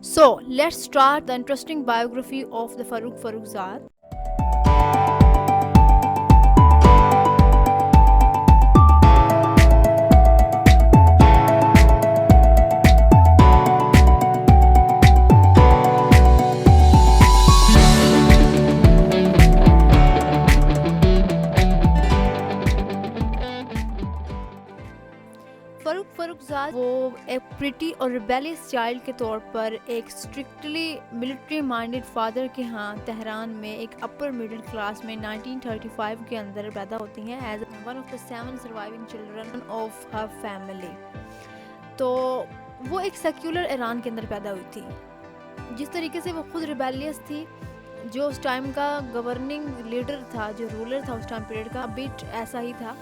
So let's start the interesting biography of the Farooq Farooqzad. Farooq फ़र्रुखज़ाद वो एक pretty और rebellious child के तौर पर एक स्ट्रिक्टली मिलिट्री माइंडेड फादर के यहाँ तेहरान में एक अपर मिडिल क्लास में 1935 के अंदर पैदा होती हैं as one of the 7 surviving children of her family. तो वो एक सेक्युलर ईरान के अंदर पैदा हुई थी। जिस तरीके से वो खुद रिबेलियस थी, जो उस टाइम का गवर्निंग लीडर था, जो रूलर था उस टाइम पीरियड का, बिट ऐसा ही था।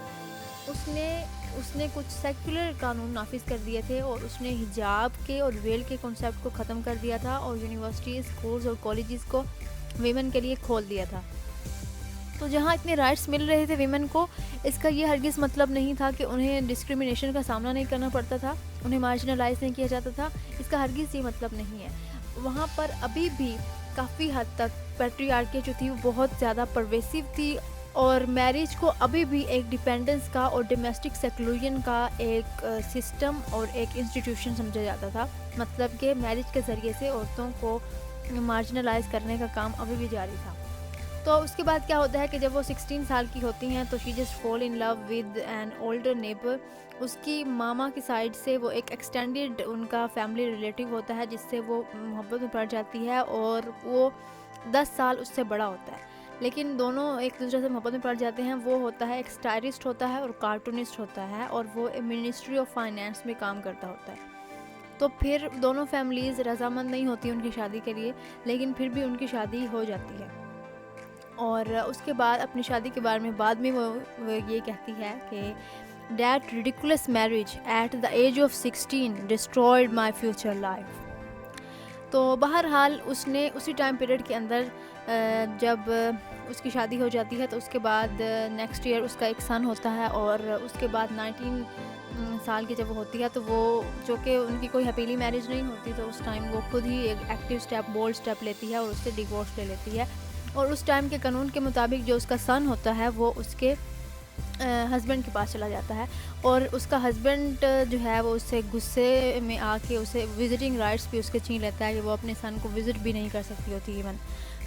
उसने कुछ सेक्युलर कानून नाफिज कर दिए थे और उसने हिजाब के और वेल के कॉन्सेप्ट को ख़त्म कर दिया था और यूनिवर्सिटीज़, स्कूल्स और कॉलेजेस को वीमेन के लिए खोल दिया था। तो जहाँ इतने राइट्स मिल रहे थे वीमेन को, इसका ये हरगिज़ मतलब नहीं था कि उन्हें डिस्क्रिमिनेशन का सामना नहीं करना पड़ता था, उन्हें मार्जिनलाइज नहीं किया जाता था। इसका हरगिज़ ये मतलब नहीं है। वहाँ पर अभी भी काफ़ी हद तक पैट्रियार्की जो थी वो बहुत ज़्यादा परवेसिव थी और मैरिज को अभी भी एक डिपेंडेंस का और डोमेस्टिक सेक्लूजन का एक सिस्टम और एक इंस्टीट्यूशन समझा जाता था। मतलब कि मैरिज के ज़रिए से औरतों को मार्जिनलाइज करने का काम अभी भी जारी था। तो उसके बाद क्या होता है कि जब वो 16 साल की होती हैं तो she just fall in love with an older neighbour. उसकी मामा की साइड से वो एक एक्सटेंडेड उनका फैमिली रिलेटिव होता है जिससे वो मोहब्बत में पड़ जाती है और वो 10 साल उससे बड़ा होता है। लेकिन दोनों एक दूसरे से मोहब्बत में पड़ जाते हैं। वो होता है एक स्टाइलिस्ट होता है और कार्टूनिस्ट होता है और वो मिनिस्ट्री ऑफ फाइनेंस में काम करता होता है। तो फिर दोनों फैमिलीज़ रजामंद नहीं होती उनकी शादी के लिए, लेकिन फिर भी उनकी शादी हो जाती है। और उसके बाद अपनी शादी के बारे में बाद में वो ये कहती है कि that ridiculous marriage at the age of 16 destroyed my future life. तो बहरहाल उसने उसी टाइम पीरियड के अंदर जब उसकी शादी हो जाती है तो उसके बाद नेक्स्ट ईयर उसका एक सन होता है और उसके बाद 19 साल की जब वो होती है तो वो, जो कि उनकी कोई हैप्पीली मैरिज नहीं होती, तो उस टाइम वो खुद ही एक एक्टिव स्टेप, बोल्ड स्टेप लेती है और उससे डिवोर्स ले लेती है। और उस टाइम के कानून के मुताबिक जो उसका सन होता है वो उसके हस्बैंड के पास चला जाता है और उसका हस्बैंड जो है वो उससे गुस्से में आके उसे विजिटिंग राइट्स भी उसके छीन लेता है कि वो अपने सन को विज़िट भी नहीं कर सकती होती इवन।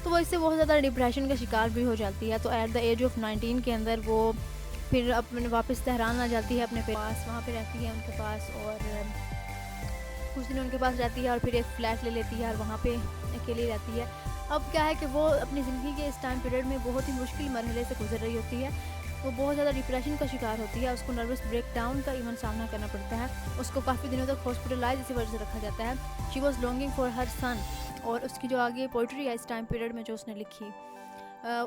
तो वो इससे बहुत ज़्यादा डिप्रेशन का शिकार भी हो जाती है। तो एट द एज ऑफ 19 के अंदर वो फिर अपने वापस तेहरान आ जाती है अपने पास, वहाँ पे रहती है उनके पास और कुछ दिन उनके पास रहती है और फिर एक फ़्लैट ले लेती है और वहाँ पे अकेली रहती है। अब क्या है कि वो अपनी ज़िंदगी के इस टाइम पीरियड में बहुत ही मुश्किल मरहले से गुजर रही होती है। वो बहुत ज़्यादा डिप्रेशन का शिकार होती है, उसको नर्वस ब्रेकडाउन का इवन सामना करना पड़ता है। उसको काफ़ी दिनों तक हॉस्पिटलाइज इसी वजह से रखा जाता है। She was longing for her son. और उसकी जो आगे पोइट्री है इस टाइम पीरियड में जो उसने लिखी,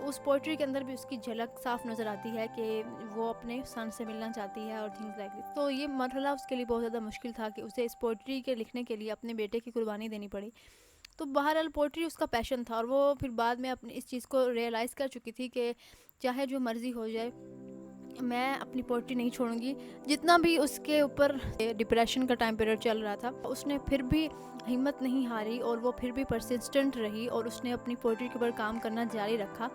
उस पोइट्री के अंदर भी उसकी झलक साफ नज़र आती है कि वो अपने सन से मिलना चाहती है और थिंग्स लाइक दिस। तो ये मरहला उसके लिए बहुत ज़्यादा मुश्किल था कि उसे इस पोइट्री के लिखने के लिए अपने बेटे की कुर्बानी देनी पड़ी। तो बहरहाल पोइट्री उसका पैशन था और वो फिर बाद में अपनी इस चीज़ को रियलाइज़ कर चुकी थी कि चाहे जो मर्ज़ी हो जाए, मैं अपनी पोइट्री नहीं छोड़ूंगी। जितना भी उसके ऊपर डिप्रेशन का टाइम पीरियड चल रहा था, उसने फिर भी हिम्मत नहीं हारी और वो फिर भी परसिस्टेंट रही और उसने अपनी पोइट्री के ऊपर काम करना जारी रखा।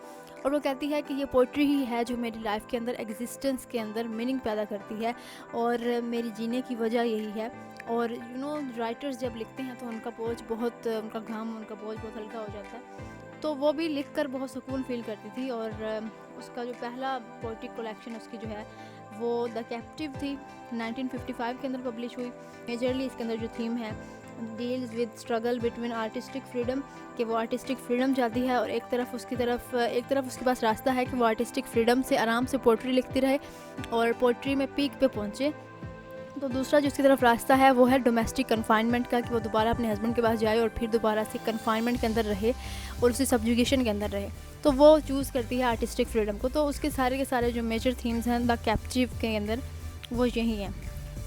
और वो कहती है कि ये पोइट्री ही है जो मेरी लाइफ के अंदर, एग्जिस्टेंस के अंदर मीनिंग पैदा करती है और मेरी जीने की वजह यही है। और राइटर्स जब लिखते हैं तो उनका बोझ बहुत, उनका घाम, उनका बोझ बहुत हल्का हो जाता है। तो वो भी लिख कर बहुत सुकून फील करती थी। और उसका जो पहला पोइट्री कलेक्शन उसकी जो है वो द कैप्टिव थी, 1955 के अंदर पब्लिश हुई। मेजरली इसके अंदर जो थीम है deals with struggle between artistic freedom, कि वो आर्टिस्टिक फ्रीडम चाहती है और एक तरफ उसके पास रास्ता है कि वो आर्टिस्टिक फ्रीडम से आराम से पोइट्री लिखती रहे और पोइट्री में पीक पे पहुँचे। तो दूसरा जो उसकी तरफ रास्ता है वो है डोमेस्टिक कन्फाइनमेंट का, कि वो दोबारा अपने हस्बैंड के पास जाए और फिर दोबारा से कन्फाइनमेंट के अंदर रहे और उसी सब्जुगेशन के अंदर रहे। तो वो चूज़ करती है आर्टिस्टिक फ्रीडम को। तो उसके सारे के सारे जो मेजर थीम्स हैं द कैप्टिव के अंदर वो यही हैं।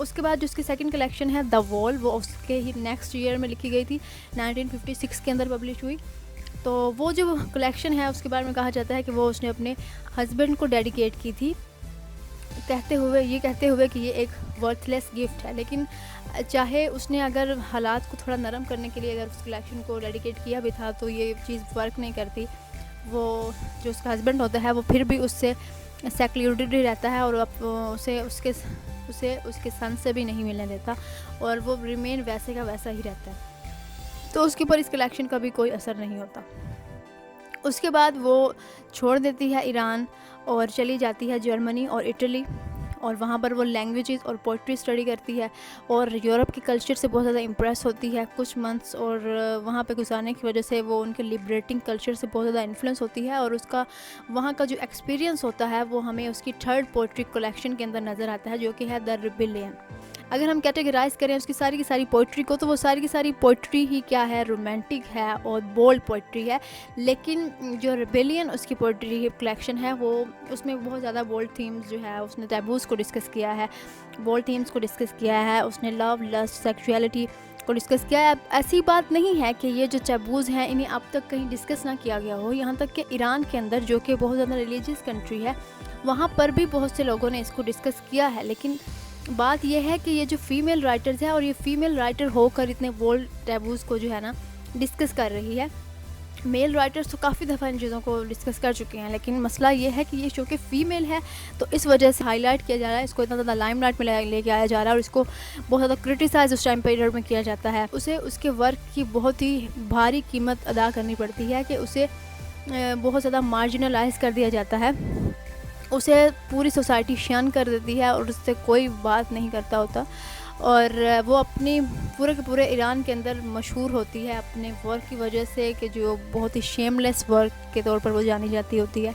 उसके बाद जो उसकी सेकंड कलेक्शन है द वॉल, वो उसके ही नेक्स्ट ईयर में लिखी गई थी, 1956 के अंदर पब्लिश हुई। तो वो जो कलेक्शन है उसके बारे में कहा जाता है कि वो उसने अपने हस्बैंड को डेडिकेट की थी, कहते हुए कि ये एक वर्थलेस गिफ्ट है। लेकिन चाहे उसने अगर हालात को थोड़ा नरम करने के लिए अगर उस कलेक्शन को डेडिकेट किया भी था तो ये चीज़ वर्क नहीं करती। वो जो उसका हस्बैंड होता है वो फिर भी उससे सेक्लूडेड ही रहता है और उसे उसके सन से भी नहीं मिलने देता और वो रिमेन वैसे का वैसा ही रहता है। तो उसके ऊपर इस कलेक्शन का भी कोई असर नहीं होता। उसके बाद वो छोड़ देती है ईरान और चली जाती है जर्मनी और इटली, और वहाँ पर वो लैंग्वेजेस और पोइट्री स्टडी करती है और यूरोप के कल्चर से बहुत ज़्यादा इम्प्रेस होती है कुछ मंथ्स, और वहाँ पे गुजारने की वजह से वो उनके लिबरेटिंग कल्चर से बहुत ज़्यादा इन्फ्लुएंस होती है, और उसका वहाँ का जो एक्सपीरियंस होता है वो हमें उसकी थर्ड पोइट्री कलेक्शन के अंदर नज़र आता है, जो कि है द रिबेलियन। अगर हम कैटेगराइज करें उसकी सारी की सारी पोइट्री को, तो वो सारी की सारी पोइट्री ही क्या है, रोमांटिक है और बोल्ड पोइट्री है। लेकिन जो रिबेलियन उसकी पोइट्री कलेक्शन है वो उसमें बहुत ज़्यादा बोल्ड थीम्स जो है, उसने टैबूज़ को डिस्कस किया है, बोल्ड थीम्स को डिस्कस किया है, उसने लव, लस्ट, सेक्सुअलिटी को डिस्कस किया है। अब ऐसी बात नहीं है कि ये जो टैबूज़ हैं इन्हें अब तक कहीं डिस्कस ना किया गया हो, यहाँ तक कि ईरान के अंदर जो कि बहुत ज़्यादा रिलीजियस कंट्री है वहाँ पर भी बहुत से लोगों ने इसको डिस्कस किया है। लेकिन बात यह है कि ये जो फीमेल राइटर्स है और ये फीमेल राइटर होकर इतने बोल्ड टैबूज़ को जो है ना डिस्कस कर रही है। मेल राइटर्स तो काफ़ी दफ़ा इन चीज़ों को डिस्कस कर चुके हैं, लेकिन मसला ये है कि ये चूँकि फ़ीमेल है तो इस वजह से हाईलाइट किया जा रहा है, इसको इतना ज़्यादा लाइमलाइट में लेके आया जा रहा है और इसको बहुत ज़्यादा क्रिटिसाइज़ उस टाइम पीरियड में किया जाता है। उसे उसके वर्क की बहुत ही भारी कीमत अदा करनी पड़ती है कि उसे बहुत ज़्यादा मार्जिनलाइज कर दिया जाता है, उसे पूरी सोसाइटी शन कर देती है और उससे कोई बात नहीं करता होता, और वो अपनी पूरे के पूरे ईरान के अंदर मशहूर होती है अपने वर्क की वजह से, कि जो बहुत ही शेमलेस वर्क के तौर पर वो जानी जाती होती है।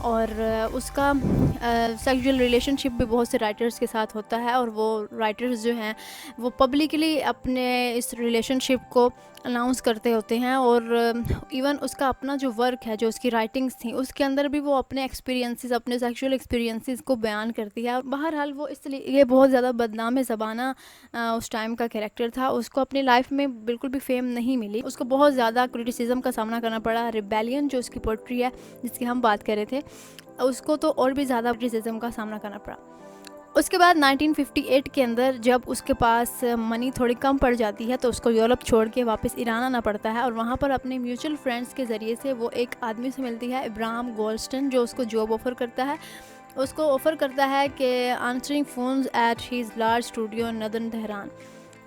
और उसका सेक्सुअल रिलेशनशिप भी बहुत से राइटर्स के साथ होता है, और वो राइटर्स जो हैं वो पब्लिकली अपने इस रिलेशनशिप को अनाउंस करते होते हैं, और इवन उसका अपना जो वर्क है, जो उसकी राइटिंग्स थी, उसके अंदर भी वो अपने एक्सपीरियंसेस, अपने सेक्सुअल एक्सपीरियंसेस को बयान करती है। बहरहाल वो इसलिए बहुत ज़्यादा बदनाम ज़बाना उस टाइम का कैरेक्टर था, उसको अपनी लाइफ में बिल्कुल भी फेम नहीं मिली, उसको बहुत ज़्यादा क्रिटिसिज्म का सामना करना पड़ा। रिबेलियन जो उसकी पोइट्री है जिसकी हम बात कर रहे थे, उसको तो और भी ज़्यादा क्रिटिसिज्म का सामना करना पड़ा। उसके बाद 1958 के अंदर जब उसके पास मनी थोड़ी कम पड़ जाती है तो उसको यूरोप छोड़ के वापस ईरान आना पड़ता है, और वहाँ पर अपने म्यूचुअल फ्रेंड्स के ज़रिए से वो एक आदमी से मिलती है, इब्राहिम गोल्डस्टन, जो उसको जॉब ऑफ़र करता है। उसको ऑफ़र करता है कि answering phones at his large studio in northern Tehran.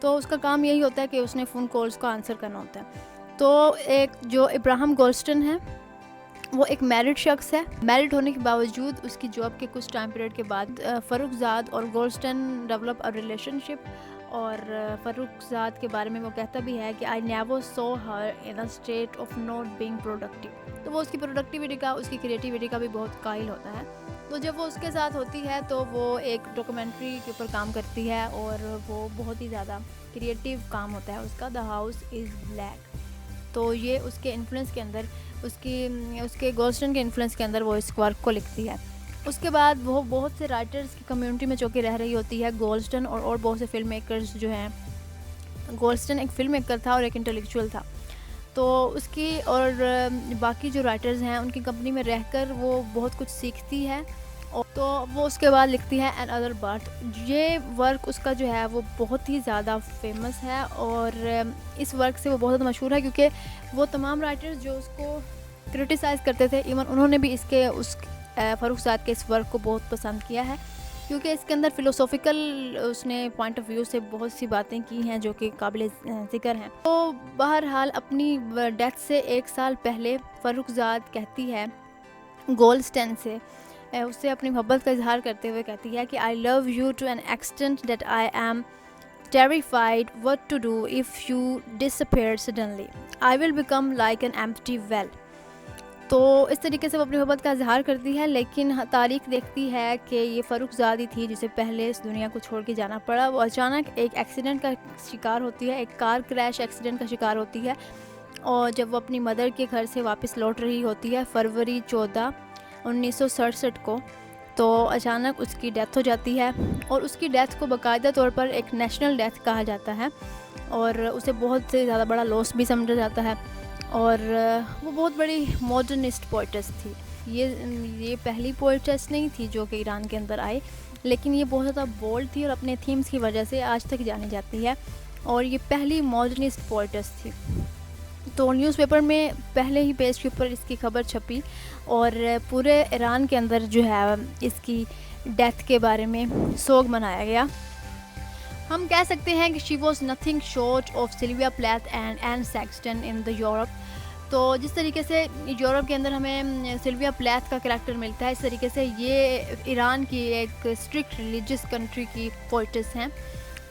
तो उसका काम यही होता है कि उसने फ़ोन कॉल्स को आंसर करना होता है। तो एक जो इब्राहिम गोल्डस्टन है वो एक मैरिड शख्स है। मैरिड होने के बावजूद उसकी जॉब के कुछ टाइम पीरियड के बाद फ़र्रुखज़ाद और गोल्डस्टन डेवलप अ रिलेशनशिप, और फ़र्रुखज़ाद के बारे में वो कहता भी है कि I never saw her in a state of not being productive. तो वो उसकी प्रोडक्टिविटी का, उसकी क्रिएटिविटी का भी बहुत कायल होता है। तो जब वो उसके साथ होती है तो वो एक डॉक्यूमेंट्री के ऊपर काम करती है, और वो बहुत ही ज़्यादा क्रिएटिव काम होता है उसका, द हाउस इज़ ब्लैक। तो ये उसके इन्फ्लुएंस के अंदर, उसके गोल्डस्टन के इन्फ्लुएंस के अंदर वो इस वर्क को लिखती है। उसके बाद वो बहुत से राइटर्स की कम्युनिटी में चौकी रह रही होती है, गोल्डस्टन और बहुत से फिल्म मेकर्स जो हैं। गोल्डस्टन एक फ़िल्म मेकर था और एक इंटेलेक्चुअल था, तो उसकी और बाकी जो राइटर्स हैं उनकी कंपनी में रहकर वो बहुत कुछ सीखती है, और तो वो उसके बाद लिखती है एन अदर बर्थ। ये वर्क उसका जो है वो बहुत ही ज़्यादा फेमस है, और इस वर्क से वो बहुत ज़्यादा मशहूर है, क्योंकि वो तमाम राइटर्स जो उसको क्रिटिसाइज़ करते थे, इवन उन्होंने भी फ़र्रुखज़ाद के इस वर्क को बहुत पसंद किया है, क्योंकि इसके अंदर फ़िलोसॉफ़िकल उसने पॉइंट ऑफ व्यू से बहुत सी बातें की हैं जो कि काबिल ज़िक्र हैं। तो बहरहाल अपनी डेथ से 1 साल पहले फ़र्रुखज़ाद कहती है गोल्डस्टन से, उससे अपनी मोहब्बत का इजहार करते हुए कहती है कि I love you to an extent that I am terrified what to do if you disappear suddenly. I will become like an empty well. तो इस तरीके से वो अपनी मोहब्बत का इजहार करती है, लेकिन तारीख देखती है कि ये फ़र्रुखज़ाद ही थी जिसे पहले इस दुनिया को छोड़ के जाना पड़ा। वो अचानक एक एक्सीडेंट का शिकार होती है, एक कार क्रैश एक्सीडेंट का शिकार होती है, और जब वो अपनी मदर के घर से वापस लौट रही होती है फरवरी 14, 1967 को, तो अचानक उसकी डेथ हो जाती है, और उसकी डेथ को बाकायदा तौर पर एक नेशनल डेथ कहा जाता है, और उसे बहुत से ज़्यादा बड़ा लॉस भी समझा जाता है, और वो बहुत बड़ी मॉडर्निस्ट पोइट्स थी। ये पहली पोइट्स नहीं थी जो कि ईरान के अंदर आए, लेकिन ये बहुत ज़्यादा बोल्ड थी और अपने थीम्स की वजह से आज तक जानी जाती है, और ये पहली मॉडर्निस्ट पोएट्स थी। तो न्यूज़पेपर में पहले ही पेज के ऊपर इसकी खबर छपी और पूरे ईरान के अंदर जो है इसकी डेथ के बारे में सोग मनाया गया। हम कह सकते हैं कि she was nothing short of Sylvia Plath and Anne Sexton in the Europe. तो जिस तरीके से यूरोप के अंदर हमें सिल्विया प्लैथ का करैक्टर मिलता है, इस तरीके से ये ईरान की एक स्ट्रिक्ट रिलीजियस कंट्री की पोइट्स हैं।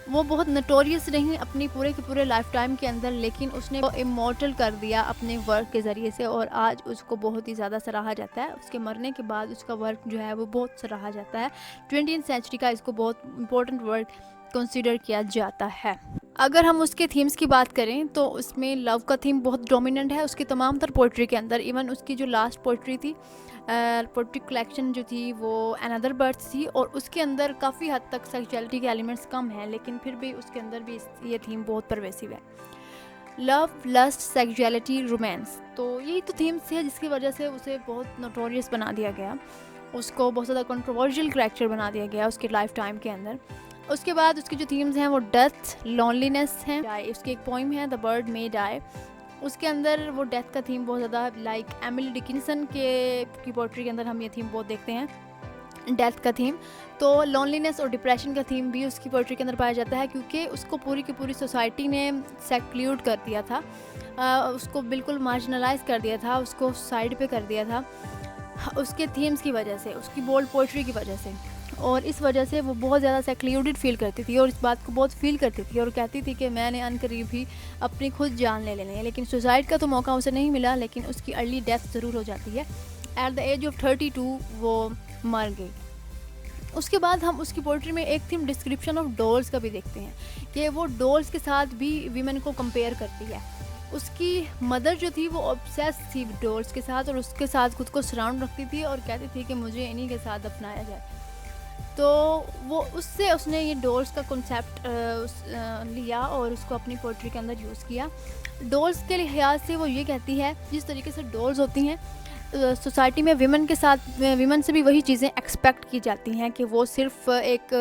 वो बहुत नोटोरियस रही अपनी पूरे के पूरे लाइफ टाइम के अंदर, लेकिन उसने इमॉर्टल कर दिया अपने वर्क के ज़रिए से, और आज उसको बहुत ही ज़्यादा सराहा जाता है। उसके मरने के बाद उसका वर्क जो है वो बहुत सराहा जाता है। 20वीं सेंचुरी का इसको बहुत इंपॉर्टेंट वर्क कंसीडर किया जाता है। अगर हम उसके थीम्स की बात करें तो उसमें लव का थीम बहुत डोमिनेंट है उसकी तमाम तर पोइट्री के अंदर। इवन उसकी जो लास्ट पोइट्री थी, पोइट्री कलेक्शन जो थी वो अनदर बर्थ थी, और उसके अंदर काफ़ी हद तक सेक्सुअलिटी के एलिमेंट्स कम हैं, लेकिन फिर भी उसके अंदर भी ये थीम बहुत परवेसिव है। लव, लस्ट, सेक्सुअलिटी, रोमांस, तो यही तो थीम्स है जिसकी वजह से उसे बहुत नोटोरियस बना दिया गया, उसको बहुत ज़्यादा कंट्रोवर्शियल करैक्टर बना दिया गया उसके लाइफ टाइम के अंदर। उसके बाद उसकी जो थीम्स हैं वो डेथ, लोनलीनेस हैं। उसकी एक पोइम है द बर्ड मे डाई, उसके अंदर वो डेथ का थीम बहुत ज़्यादा लाइक एमिली डिकिंसन की पोइट्री के अंदर हम ये थीम बहुत देखते हैं, डेथ का थीम। तो लोनलीनेस और डिप्रेशन का थीम भी उसकी पोइट्री के अंदर पाया जाता है, क्योंकि उसको पूरी की पूरी सोसाइटी ने सेक्लूड कर दिया था, उसको बिल्कुल मार्जिनलाइज कर दिया था, उसको साइड पे कर दिया था उसके थीम्स की वजह से, उसकी बोल्ड पोइट्री की वजह से। और इस वजह से वो बहुत ज़्यादा सेक्लूडेड फील करती थी और इस बात को बहुत फील करती थी, और कहती थी कि मैंने अनकरीब ही अपनी खुद जान ले लेनी है। लेकिन सुसाइड का तो मौका उसे नहीं मिला, लेकिन उसकी अर्ली डेथ ज़रूर हो जाती है। एट द एज ऑफ 32 वो मर गई। उसके बाद हम उसकी पोइट्री में एक थीम डिस्क्रिप्शन ऑफ डॉल्स का भी देखते हैं कि वो डॉल्स के साथ भी वीमेन को कंपेयर करती है। उसकी मदर जो थी वो ऑब्सेस थी डॉल्स के साथ, और उसके साथ खुद को सराउंड रखती थी और कहती थी कि मुझे इन्हीं के साथ अपनाया जाए। तो वो उसने ये डॉल्स का कॉन्सेप्ट लिया और उसको अपनी पोइट्री के अंदर यूज़ किया। डॉल्स के लिहाज से वो ये कहती है, जिस तरीके से डॉल्स होती हैं सोसाइटी में विमेन के साथ, विमेन से भी वही चीज़ें एक्सपेक्ट की जाती हैं कि वो सिर्फ एक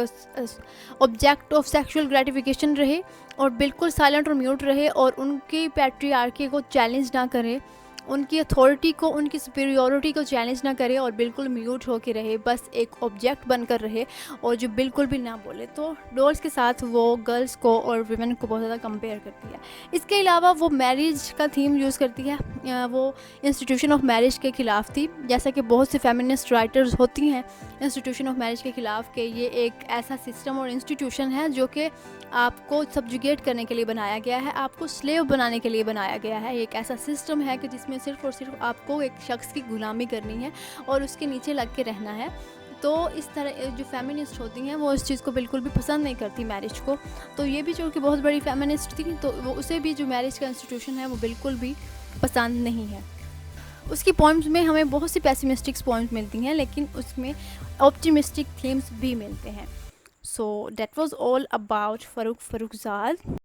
ऑब्जेक्ट ऑफ सेक्सुअल ग्रेटिफिकेशन रहे और बिल्कुल साइलेंट और म्यूट रहे, और उनकी पैट्रियार्की को चैलेंज ना करे, उनकी अथॉरिटी को, उनकी सुपीरियॉरिटी को चैलेंज ना करे, और बिल्कुल म्यूट होके रहे, बस एक ऑब्जेक्ट बनकर रहे और जो बिल्कुल भी ना बोले। तो डॉल्स के साथ वो गर्ल्स को और विमेन को बहुत ज़्यादा कंपेयर करती है। इसके अलावा वो मैरिज का थीम यूज़ करती है। वो इंस्टीट्यूशन ऑफ मैरिज के ख़िलाफ़ थी, जैसा कि बहुत से फेमिनिस्ट राइटर्स होती हैं इंस्टीट्यूशन ऑफ मैरिज के ख़िलाफ़ के ये एक ऐसा सिस्टम और इंस्टीट्यूशन है जो कि आपको सब्जुगेट करने के लिए बनाया गया है, आपको स्लेव बनाने के लिए बनाया गया है। एक ऐसा सिस्टम है कि जिसमें सिर्फ़ और सिर्फ आपको एक शख्स की गुलामी करनी है और उसके नीचे लग के रहना है। तो इस तरह जो फेमिनिस्ट होती हैं वो इस चीज़ को बिल्कुल भी पसंद नहीं करती मैरिज को। तो ये भी जो कि बहुत बड़ी फेमिनिस्ट थी, तो वो उसे भी जो मैरिज का इंस्टीट्यूशन है वो बिल्कुल भी पसंद नहीं है। उसकी पोइम्स में हमें बहुत सी पेसिमिस्टिक पोइम्स मिलती हैं, लेकिन उसमें ऑप्टिमिस्टिक थीम्स भी मिलते हैं। So that was all about Forough फ़र्रुखज़ाद।